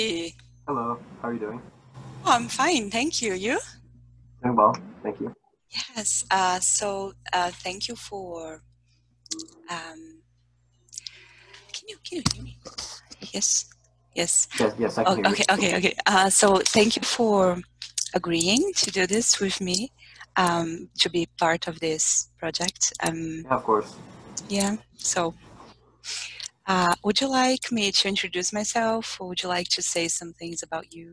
Hey. Hello, how are you doing? Oh, I'm fine, thank you. You? Doing well, thank you. Yes. Thank you for. Can you hear me? Yes. Yes. Yes, I can hear you. Okay. So thank you for agreeing to do this with me, to be part of this project. Yeah, of course. Yeah. So, would you like me to introduce myself, or would you like to say some things about you?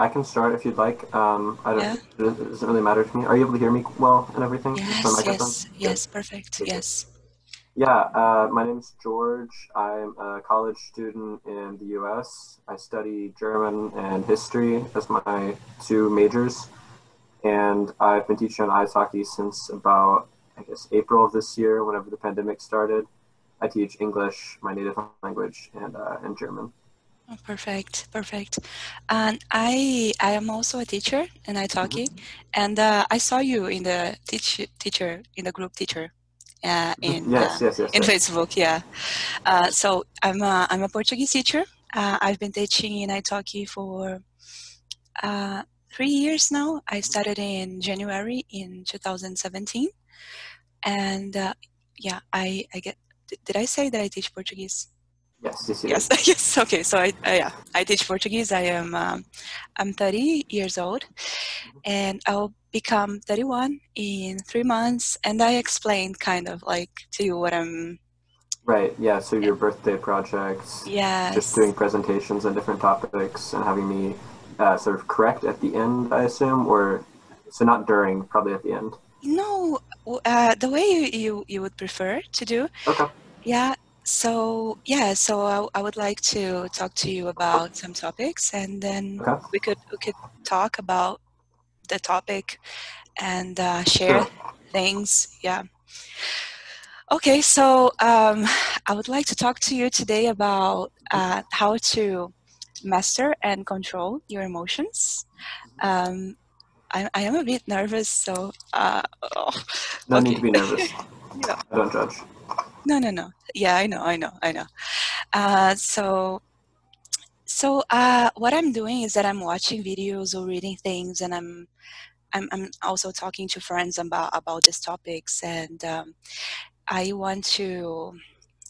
I can start if you'd like. Yeah. It doesn't really matter to me. Are you able to hear me well and everything? Is my microphone good? Yes. Perfect. Okay, good. Yes. Yeah, my name is George. I'm a college student in the US. I study German and history as my two majors, and I've been teaching ITALKI since about, I guess, April of this year, whenever the pandemic started. I teach English, my native language, and German. Oh, perfect. And I am also a teacher in Italki, Mhm. and I saw you in the teacher in the group teacher, in Yes. Facebook. Yeah. So I'm a Portuguese teacher. I've been teaching in Italki for 3 years now. I started in January in 2017, and yeah, I get. Did I say that I teach Portuguese? Yes, you did. Yes, yes. Okay, so I teach Portuguese. I'm 30 years old, and I'll become 31 in 3 months. And I explained kind of like to you what I'm. Right, yeah, so your birthday projects, just Yes. doing presentations on different topics and having me sort of correct at the end, I assume, or so not during, probably at the end. No, the way you would prefer to do. Okay, Yeah. So I would like to talk to you about some topics, and then okay, we could talk about the topic and share sure. things. Yeah. Okay, so I would like to talk to you today about how to master and control your emotions. Um, I am a bit nervous, so No need to okay. be nervous. Yeah. I don't judge. No. Yeah, I know. Uh, so what I'm doing is that I'm watching videos or reading things, and I'm also talking to friends about these topics, and I want to.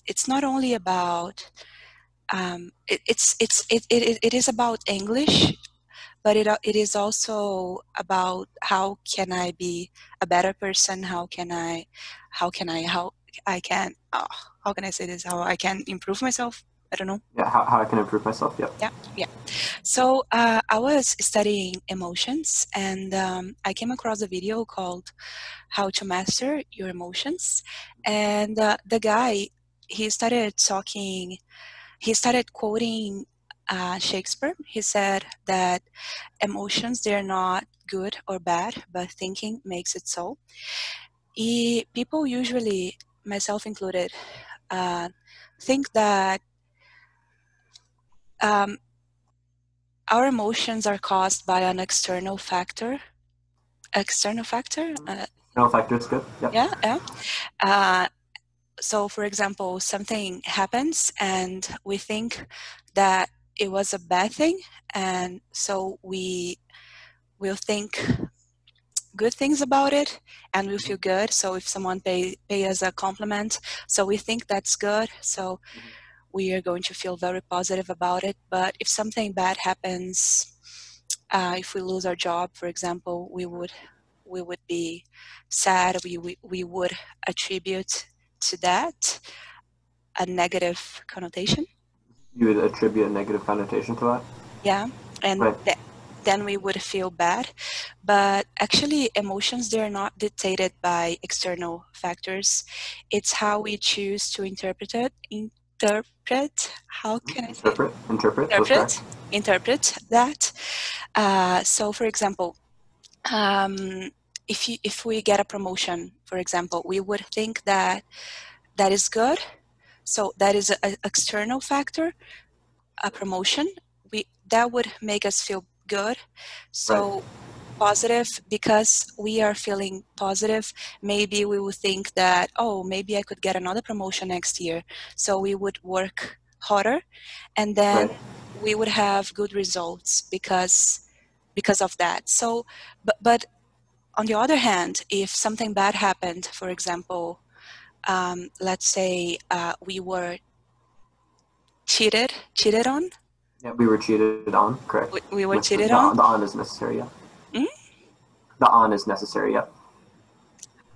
It's not only about it is about English, but it is also about how can I be a better person? How can I how I can how can I say this? How I can improve myself? I don't know. Yeah, how I can improve myself, yep. Yeah. So I was studying emotions, and I came across a video called "How to Master Your Emotions," and the guy he started talking he started quoting Shakespeare. He said that emotions, they're not good or bad, but thinking makes it so. People usually, myself included, uh, think that um, our emotions are caused by an external factor. External factor? No factors, good, yep. Yeah. Uh, so, for example, something happens and we think that it was a bad thing, and so we will think good things about it and we feel good. So if someone pay us a compliment, so we think that's good, so we are going to feel very positive about it. But if something bad happens, if we lose our job, for example, we would be sad. We would attribute to that a negative connotation. You would attribute a negative connotation to that? Yeah. And Right, then we would feel bad. But actually, emotions, they're not dictated by external factors. It's how we choose to interpret it. How can I say it? interpret, that's Interpret. correct. Interpret that. So, for example, um, if we get a promotion, for example, we would think that that is good. So that is an external factor, a promotion. That would make us feel good. Right, So positive, because we are feeling positive, maybe we would think that, oh, maybe I could get another promotion next year. So we would work harder, and then Right. we would have good results because of that. So, but on the other hand, if something bad happened, for example, let's say we were cheated on. Yeah, we were cheated on, correct. We were With cheated on. the on is necessary, yeah. Mm? The on is necessary, yeah.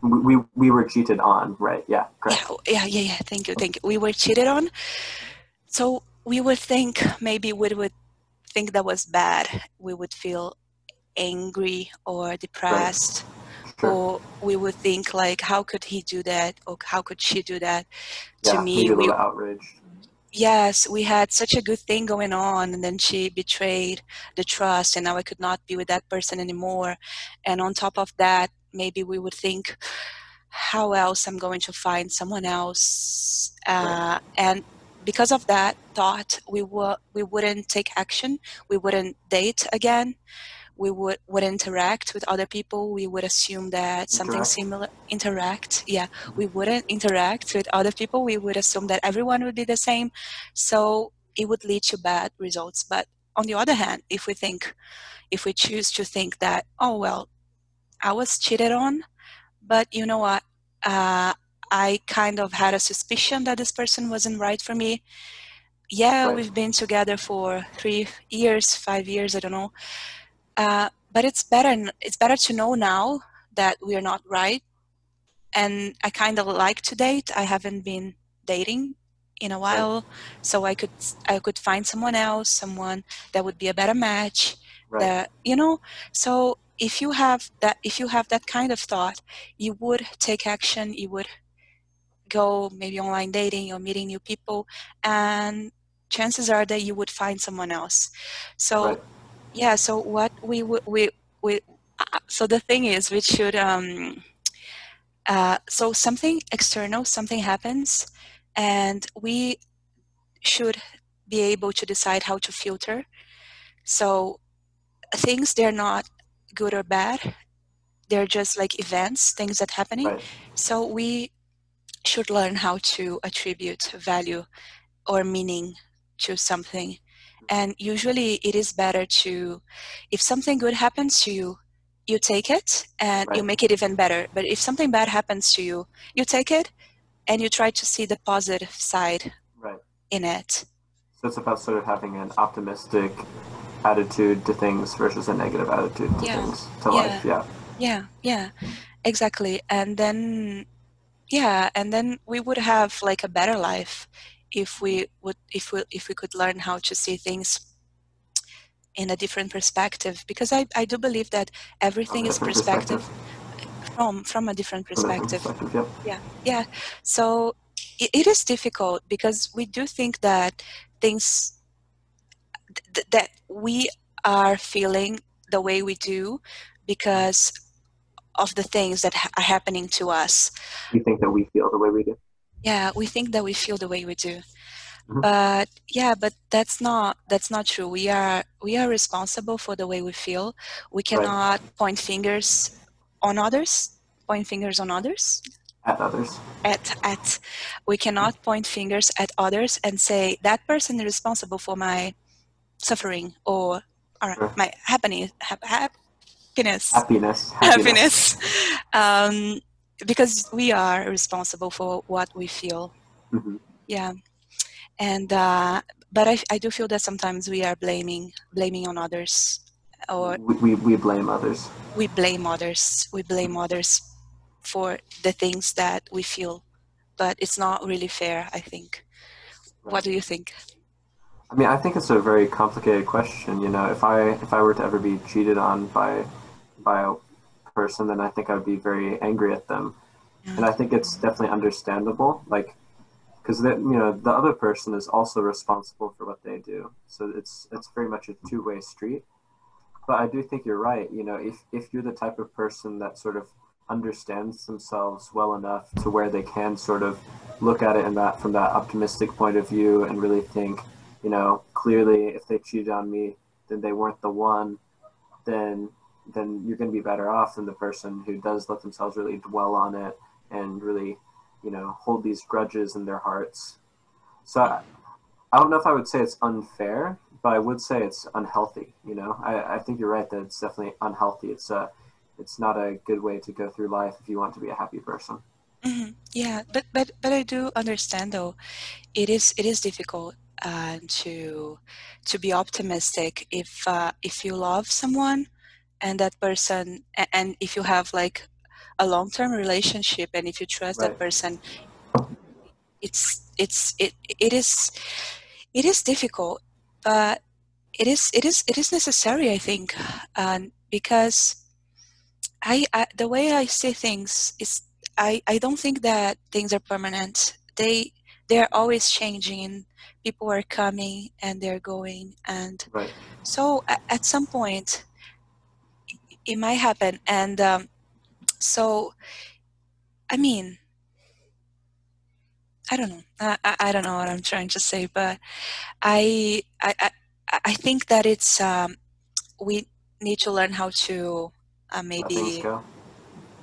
We were cheated on, right? Yeah, correct. Yeah. Thank you. We were cheated on. So we would think, maybe we would think that was bad. We would feel angry or depressed. Right. Sure. Or we would think like, how could he do that? Or how could she do that to Yeah, me? maybe a little outraged. Yes, we had such a good thing going on, and then she betrayed the trust, and now I could not be with that person anymore. And on top of that, maybe we would think, how else I'm going to find someone else? Right. And because of that thought, we wouldn't take action. We wouldn't date again. We would interact with other people. We would assume that something similar we wouldn't interact with other people. We would assume that everyone would be the same, so it would lead to bad results. But on the other hand, if we choose to think that, oh well, I was cheated on, but you know what, I kind of had a suspicion that this person wasn't right for me. Yeah, Right. we've been together for 3 years, 5 years, I don't know. But it's better to know now that we're not right. And I kind of like to date. I haven't been dating in a while, Right. so I could find someone else, someone that would be a better match. Right. That, so if you have that kind of thought, you would take action. You would go maybe online dating or meeting new people, and chances are that you would find someone else. So Right. yeah, so what so the thing is, we should so something external, something happens, and we should be able to decide how to filter. So things, they're not good or bad, they're just like events, things that happening. Right. So we should learn how to attribute value or meaning to something. And usually it is better to, if something good happens to you, you take it and you Right. make it even better. But if something bad happens to you, you take it and you try to see the positive side Right. in it. So it's about sort of having an optimistic attitude to things versus a negative attitude to things, to life. Yeah, exactly. And then we would have like a better life if we could learn how to see things in a different perspective, because I do believe that everything is perspective from a different perspective. Yeah. So it is difficult because we do think that things that we are feeling the way we do because of the things that are happening to us. We think that we feel the way we do. Yeah, we think that we feel the way we do. Mm-hmm. But that's not true. We are responsible for the way we feel. We cannot point fingers on others. At others. We cannot point fingers at others and say that person is responsible for my suffering or my happiness. Because we are responsible for what we feel. Mm-hmm. Yeah. And but I do feel that sometimes we are blaming on others, or we blame others. We blame others for the things that we feel, but it's not really fair, I think. Right. What do you think? I mean, I think it's a very complicated question. You know, if I were to ever be cheated on by a person, then I think I would be very angry at them. And I think it's definitely understandable, like, because the other person is also responsible for what they do. So it's very much a two-way street. But I do think you're right. You know, if you're the type of person that sort of understands themselves well enough to where they can sort of look at it from that optimistic point of view and really think, you know, clearly if they cheated on me, then they weren't the one, then you're going to be better off than the person who does let themselves really dwell on it and really, you know, hold these grudges in their hearts. So I don't know if I would say it's unfair, but I would say it's unhealthy. I think you're right that it's definitely unhealthy. It's not a good way to go through life if you want to be a happy person. Yeah, but I do understand though. It is difficult to be optimistic if you love someone and that person, and if you have like a long-term relationship, and if you trust that Right. person, it is difficult, but it is necessary, I think, because the way I see things is, I don't think that things are permanent. They're always changing. People are coming and they're going, and Right. so at some point it might happen. And so I mean, I don't know. I don't know what I'm trying to say, but I I I, I think that it's we need to learn how to Let things maybe go.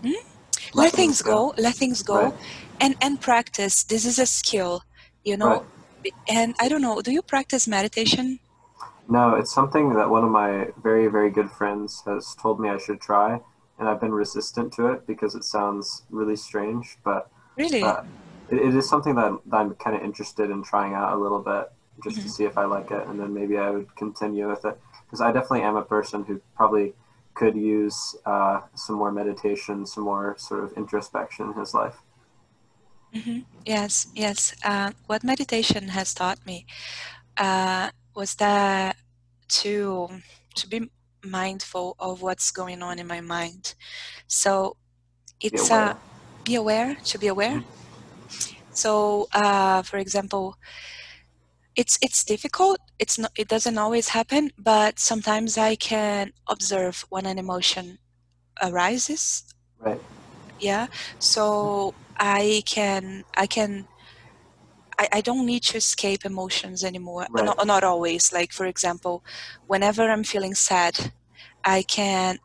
hmm? Let things go. Let things Right. go, and practice. This is a skill, you Right. know. And I don't know. Do you practice meditation? No, it's something that one of my very, very good friends has told me I should try, and I've been resistant to it because it sounds really strange, but Really? uh, it is something that I'm kind of interested in trying out a little bit just to Hmm. see if I like it, and then maybe I would continue with it. Because I definitely am a person who probably could use some more meditation, some more sort of introspection in his life. Hmm. Yes, yes. What meditation has taught me was that to to be mindful of what's going on in my mind. So Be it's aware. be aware, to be aware. Mhm. So for example, it's difficult. It's not, it doesn't always happen, but sometimes I can observe when an emotion arises. Right. Yeah. So I don't need to escape emotions anymore. Right. Not always. Like for example, whenever I'm feeling sad, I can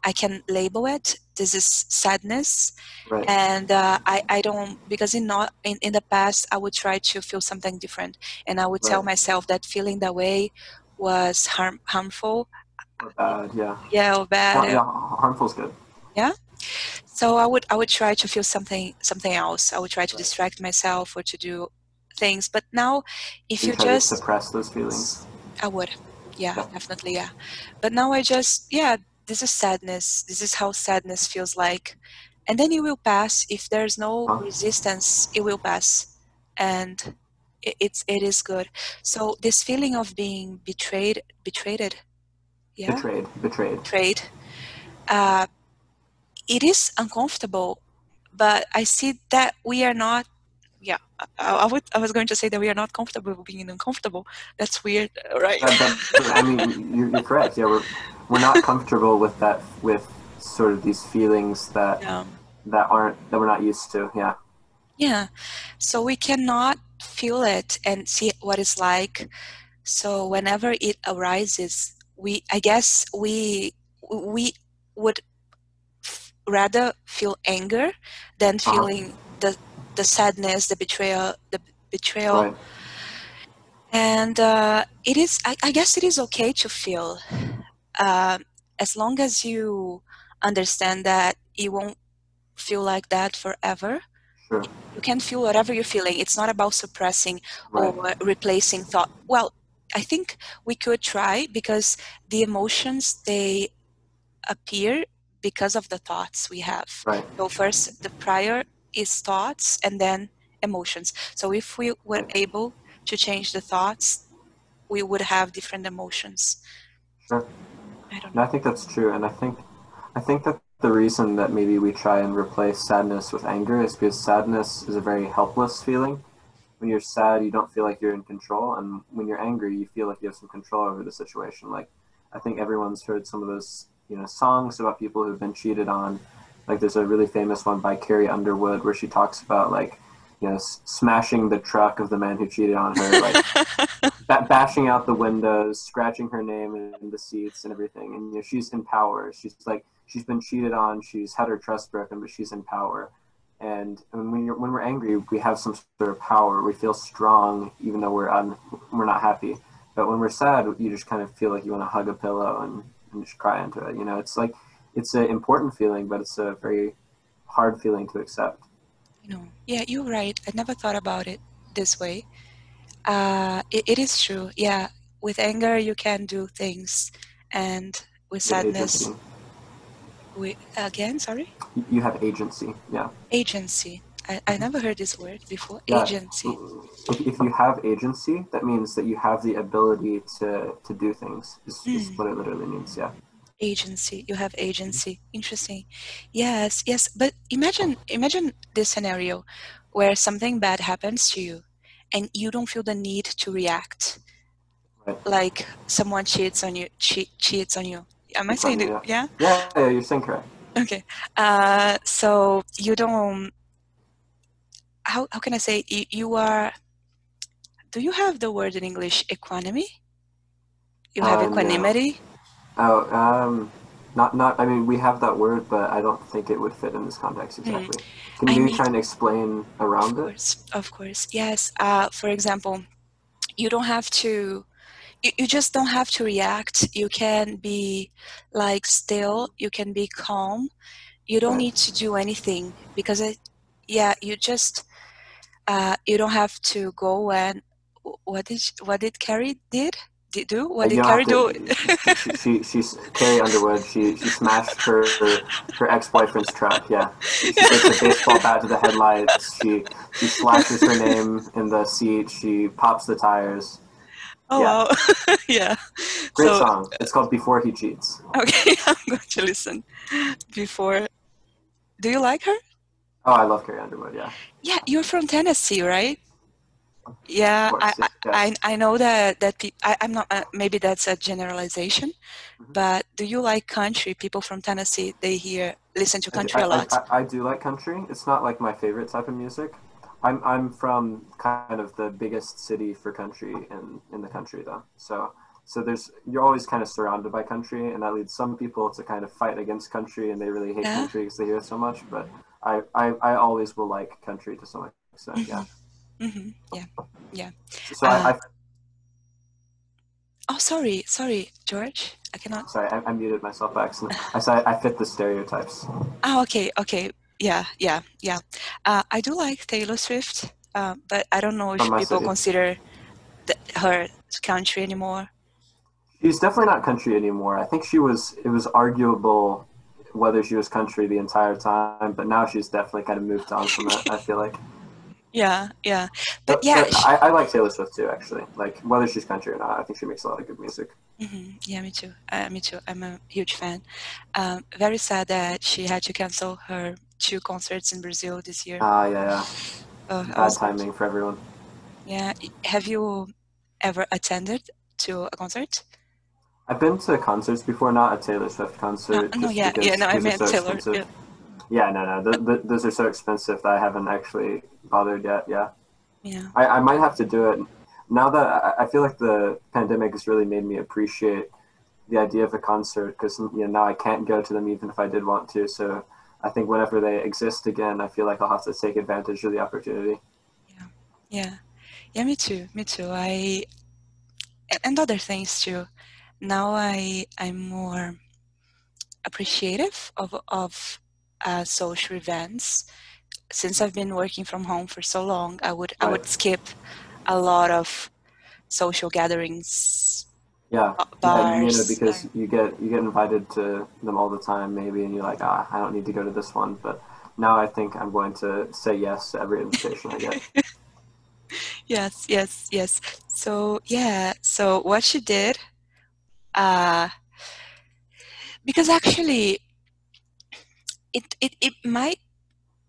label it. This is sadness, Right. and I don't, because in the past I would try to feel something different, and I would tell Right. myself that feeling that way was harmful, Or bad. Yeah. yeah, or bad, Yeah. Harmful's good. yeah. So I would try to feel something else. I would try to Right. distract myself or to do things. But now, if You you try to just, suppress those feelings. I would, yeah, Yeah. definitely, yeah. But now I just, yeah, this is sadness. This is how sadness feels like, and then it will pass. If there's no Huh? resistance, it will pass, and it is good. So this feeling of being betrayed, yeah, Betrayed. Betrayed. betrayed. Uh, it is uncomfortable, but I see that we are not. Yeah, I was going to say that we are not comfortable being uncomfortable. That's weird, right? I mean, you're correct. Yeah, we're not comfortable with that, with sort of these feelings Yeah. that we're not used to. Yeah. Yeah. So we cannot feel it and see what it's like. So whenever it arises, I guess we would rather feel anger than Uh huh. feeling the sadness, the betrayal. Right. And I guess it is okay to feel, uh, as long as you understand that you won't feel like that forever. Sure. You can feel whatever you're feeling. It's not about suppressing Right. or replacing thought. Well, I think we could try, because the emotions, they appear because of the thoughts we have. Right. So first, the prior is thoughts, and then emotions. So if we were Right. able to change the thoughts, we would have different emotions. Sure. I don't And I know. think that's true. And I think that the reason that maybe we try and replace sadness with anger is because sadness is a very helpless feeling. When you're sad, you don't feel like you're in control, and when you're angry, you feel like you have some control over the situation. Like, I think everyone's heard some of those, songs about people who've been cheated on. Like, there's a really famous one by Carrie Underwood where she talks about, like, smashing the truck of the man who cheated on her, like bashing out the windows, scratching her name in the seats and everything. And she's in power. She's been cheated on. She's had her trust broken, but she's in power. And when we're angry, we have some sort of power. We feel strong, even though we're not happy. But when we're sad, you just kind of feel like you want to hug a pillow and just cry into it. You know, it's like it's an important feeling, but it's a very hard feeling to accept. You know, yeah, you're right. I never thought about it this way. It is true. Yeah, with anger you can do things, and with You have agency. sadness, again, sorry, You have agency. Yeah. agency. I never heard this word before. Yeah. Agency. If you have agency, that means that you have the ability to do things. Is what it literally means. Yeah. Agency. You have agency. Interesting. Yes, yes. But imagine this scenario where something bad happens to you, and you don't feel the need to react. Right. Like someone cheats on you. Cheats on you. Am I It's on saying you. it? Yeah. Yeah. Yeah. You're saying correct. Okay. So you don't. How can I say you are? Do you have the word in English equanimity? You have No. equanimity. Oh, not. I mean, we have that word, but I don't think it would fit in this context exactly. Can you I maybe mean, try and explain around it? of course, yes. For example, you don't have to. You just don't have to react. You can be like still. You can be calm. You don't Right. need to do anything because yeah, you just you don't have to go and what did Carrie do? What You did don't have Carrie do? to. She's Carrie Underwood. She smashed her ex boyfriend's truck. Yeah, she takes a baseball bat to the headlights. She slashes her name in the seat. She pops the tires. Oh Yeah, wow, yeah. great So song. It's called "Before He Cheats." okay, I'm going to listen before. Do you like her? Oh, I love Carrie Underwood. Yeah, Yeah, you're from Tennessee, right? of Yeah, course. Yes. I know I'm not maybe that's a generalization, Mhm. but do you like country? People from Tennessee, they listen to country a lot. I do like country. It's not like my favorite type of music. I'm from kind of the biggest city for country in the country though. So there's you're always kind of surrounded by country, and that leads some people to kind of fight against country, and they really hate Yeah. country because they hear it so much. But I always will like country to some extent. Yeah. Yeah. Yeah. So I Oh, sorry, George. I cannot. sorry I muted myself by accident. I said I fit the stereotypes Oh, okay. Yeah. I do like Taylor Swift, but I don't know from if my people city. consider her country anymore. She's definitely not country anymore. I think she was. It was arguable whether she was country the entire time, but now she's definitely kind of moved on from it. I feel like. Yeah. But But yeah, but I like Taylor Swift too. Actually, like whether she's country or not, I think she makes a lot of good music. yeah, me too. Me too. I'm a huge fan. Very sad that she had to cancel her 2 concerts in Brazil this year. Yeah. I Bad was timing for everyone. yeah. Have you ever attended to a concert? I've been to concerts before, not a Taylor Swift concert, No, just yeah. because No, I those are meant so Taylor. expensive. Yeah. Yeah, no. Those are so expensive that I haven't actually bothered yet. Yeah. Yeah. I might have to do it now that I feel like the pandemic has really made me appreciate the idea of a concert because now I can't go to them even if I did want to. So I think whenever they exist again, I feel like I'll have to take advantage of the opportunity. Yeah. Me too. And other things too. Now I'm more appreciative of social events. Since I've been working from home for so long, I Right. would skip a lot of social gatherings, Yeah. Yeah, bars. because you get invited to them all the time, maybe, and you're like, I don't need to go to this one. But now I think I'm going to say yes to every invitation I get. Yes. So yeah, so what she did, uh, because actually it might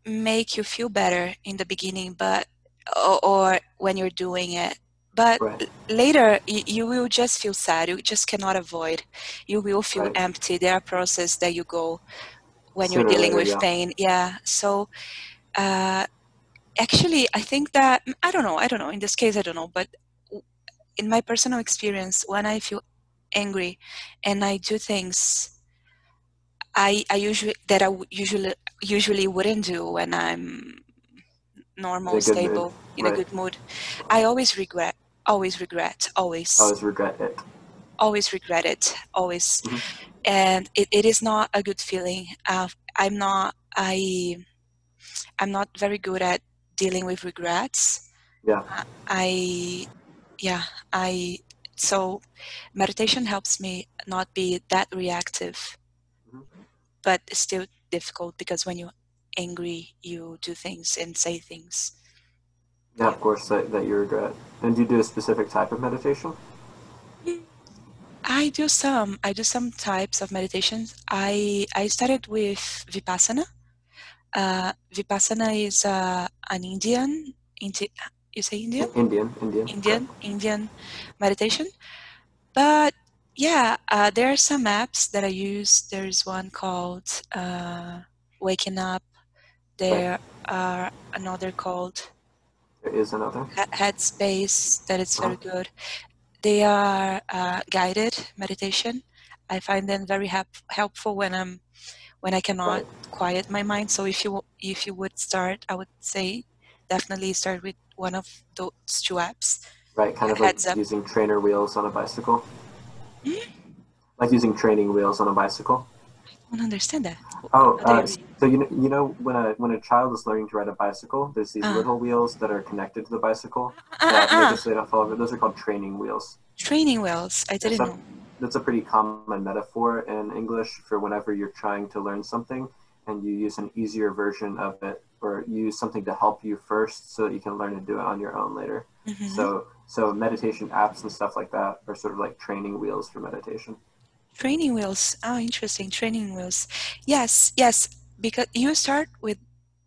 make you feel better in the beginning, but or when you're doing it, but Right. later you will just feel sad. You just cannot avoid. You will feel Right. empty. There are processes that you go when you're Sooner or dealing later, with yeah. pain. Yeah. So uh, actually, I think that I don't know. In this case, I don't know, but in my personal experience, when I feel angry and I do things I usually wouldn't do when I'm normal, stable, in a good mood. I always regret. Always regret. Always regret it. Always regret it. Always. And it is not a good feeling. I'm not very good at dealing with regrets. So meditation helps me not be that reactive. But it's still difficult because when you're angry, you do things and say things. Yeah, of course, that you regret. And do you do a specific type of meditation? I do some types of meditations. I started with Vipassana. Vipassana is an Indian, you say Indian? Indian meditation. But yeah, there are some apps that I use. There's one called Waking Up. There are another called Headspace that is very good. They are guided meditation. I find them very helpful when I cannot quiet my mind. So if you would start, I would say definitely start with one of those two apps. Right, kind of like using trainer wheels on a bicycle. Like using training wheels on a bicycle. I don't understand that. So you know when a child is learning to ride a bicycle, there's these little wheels that are connected to the bicycle that make it so they don't fall over. Those are called training wheels. Training wheels. I didn't know. That's a pretty common metaphor in English for whenever you're trying to learn something and you use an easier version of it, or you use something to help you first so that you can learn to do it on your own later. So meditation apps and stuff like that are sort of like training wheels for meditation. Training wheels. Oh, interesting. Training wheels. Yes, because you start with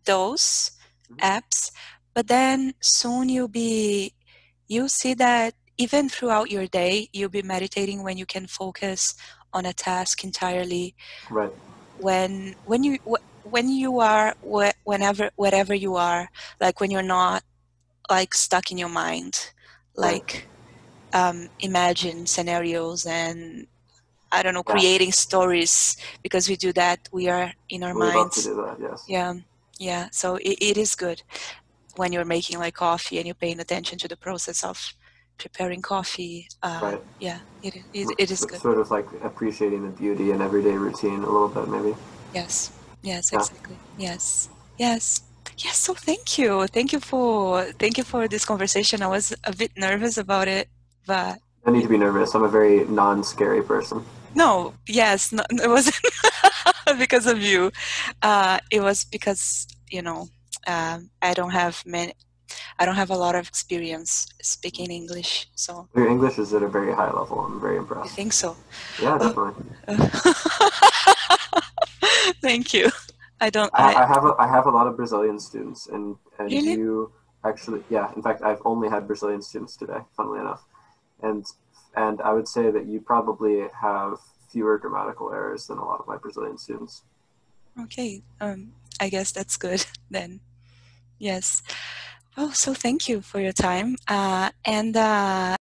those apps, but then soon you'll see that even throughout your day, you'll be meditating when you can focus on a task entirely. Right. Wherever you are, like when you're not like stuck in your mind, like imagine scenarios and I don't know, creating stories, because we do that. We are in our minds. We love to do that, yes. Yeah. So it is good when you're making like coffee and you're paying attention to the process of preparing coffee. Yeah, it is good. Sort of like appreciating the beauty in everyday routine a little bit, maybe. Yes, exactly. Yes. So thank you for this conversation. I was a bit nervous about it, but no need to be nervous. I'm a very non-scary person. No, it wasn't because of you. It was because I don't have a lot of experience speaking English, so. Your English is at a very high level. I'm very impressed. You think so? Yeah, definitely. Thank you. I have a lot of Brazilian students, and really? You actually, yeah. In fact, I've only had Brazilian students today, funnily enough, and I would say that you probably have fewer grammatical errors than a lot of my Brazilian students. Okay, I guess that's good then. Yes. Oh, so thank you for your time, and